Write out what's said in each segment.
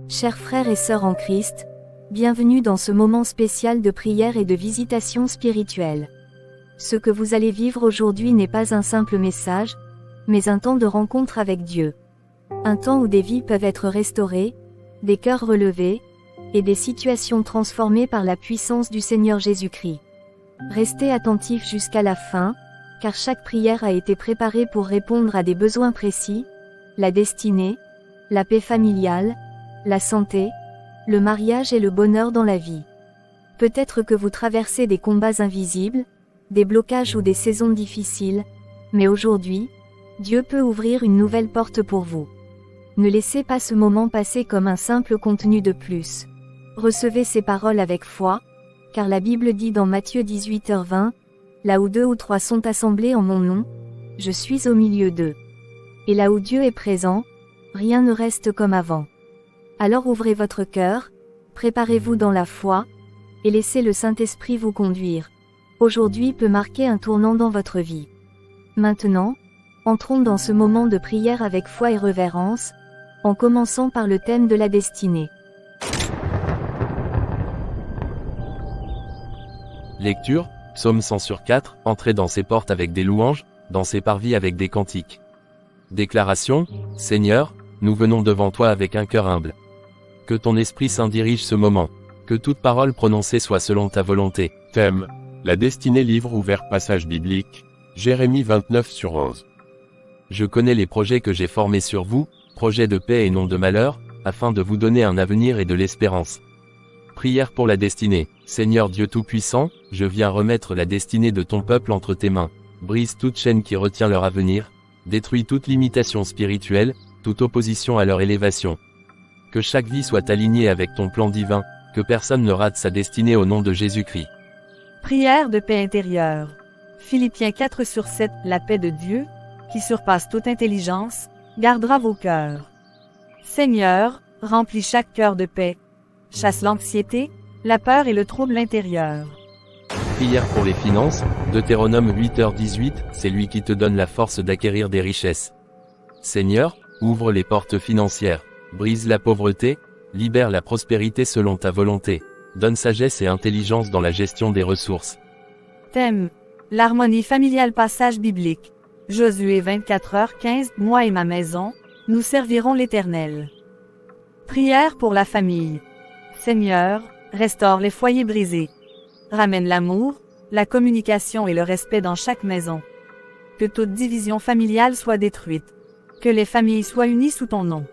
Chers frères et sœurs en Christ, bienvenue dans ce moment spécial de prière et de visitation spirituelle. Ce que vous allez vivre aujourd'hui n'est pas un simple message, mais un temps de rencontre avec Dieu. Un temps où des vies peuvent être restaurées, des cœurs relevés, et des situations transformées par la puissance du Seigneur Jésus-Christ. Restez attentifs jusqu'à la fin, car chaque prière a été préparée pour répondre à des besoins précis, la destinée, la paix familiale, la santé, le mariage et le bonheur dans la vie. Peut-être que vous traversez des combats invisibles, des blocages ou des saisons difficiles, mais aujourd'hui, Dieu peut ouvrir une nouvelle porte pour vous. Ne laissez pas ce moment passer comme un simple contenu de plus. Recevez ces paroles avec foi, car la Bible dit dans Matthieu 18h20, « Là où 2 ou 3 sont assemblés en mon nom, je suis au milieu d'eux. » Et là où Dieu est présent, rien ne reste comme avant. Alors ouvrez votre cœur, préparez-vous dans la foi, et laissez le Saint-Esprit vous conduire. Aujourd'hui peut marquer un tournant dans votre vie. Maintenant, entrons dans ce moment de prière avec foi et révérence, en commençant par le thème de la destinée. Lecture, Psaume 100/4, entrez dans ses portes avec des louanges, dans ses parvis avec des cantiques. Déclaration, Seigneur, nous venons devant toi avec un cœur humble. Que ton Esprit Saint dirige ce moment. Que toute parole prononcée soit selon ta volonté. Thème, la destinée, livre ouvert, passage biblique, Jérémie 29/11. Je connais les projets que j'ai formés sur vous, projets de paix et non de malheur, afin de vous donner un avenir et de l'espérance. Prière pour la destinée. Seigneur Dieu Tout-Puissant, je viens remettre la destinée de ton peuple entre tes mains. Brise toute chaîne qui retient leur avenir, détruis toute limitation spirituelle, toute opposition à leur élévation. Que chaque vie soit alignée avec ton plan divin, que personne ne rate sa destinée au nom de Jésus-Christ. Prière de paix intérieure. Philippiens 4/7. La paix de Dieu, qui surpasse toute intelligence, gardera vos cœurs. Seigneur, remplis chaque cœur de paix. Chasse l'anxiété, la peur et le trouble intérieur. Prière pour les finances, Deutéronome 8h18, c'est lui qui te donne la force d'acquérir des richesses. Seigneur, ouvre les portes financières, brise la pauvreté, libère la prospérité selon ta volonté, donne sagesse et intelligence dans la gestion des ressources. Thème, l'harmonie familiale, passage biblique. Josué 24h15, moi et ma maison, nous servirons l'Éternel. Prière pour la famille. Seigneur, restaure les foyers brisés. Ramène l'amour, la communication et le respect dans chaque maison. Que toute division familiale soit détruite. Que les familles soient unies sous ton nom.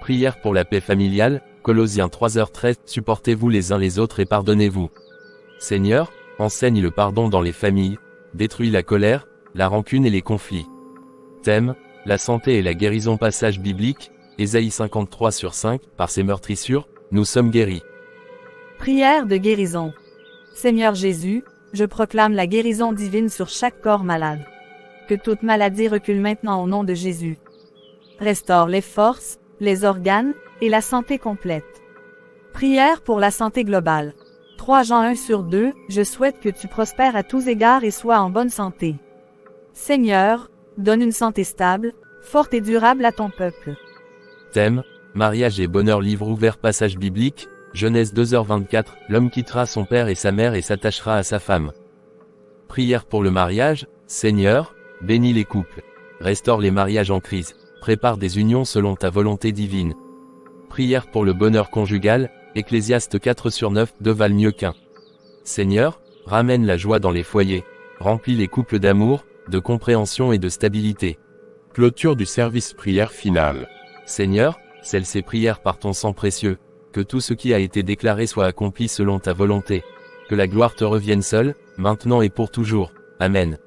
Prière pour la paix familiale, Colossiens 3h13, supportez-vous les uns les autres et pardonnez-vous. Seigneur, enseigne le pardon dans les familles, détruis la colère, la rancune et les conflits. Thème, la santé et la guérison, passage biblique, Ésaïe 53/5, par ses meurtrissures, nous sommes guéris. Prière de guérison. Seigneur Jésus, je proclame la guérison divine sur chaque corps malade. Que toute maladie recule maintenant au nom de Jésus. Restaure les forces, les organes, et la santé complète. Prière pour la santé globale. 3 Jean 1/2, je souhaite que tu prospères à tous égards et sois en bonne santé. Seigneur, donne une santé stable, forte et durable à ton peuple. Thème, mariage et bonheur, livre ouvert, passage biblique, Genèse 2h24, l'homme quittera son père et sa mère et s'attachera à sa femme. Prière pour le mariage, Seigneur, bénis les couples. Restaure les mariages en crise, prépare des unions selon ta volonté divine. Prière pour le bonheur conjugal, Ecclésiaste 4/9, 2 valent mieux qu'un. Seigneur, ramène la joie dans les foyers, remplis les couples d'amour, de compréhension et de stabilité. Clôture du service, prière finale. Seigneur, scelle ces prières par ton sang précieux, que tout ce qui a été déclaré soit accompli selon ta volonté. Que la gloire te revienne seule, maintenant et pour toujours. Amen.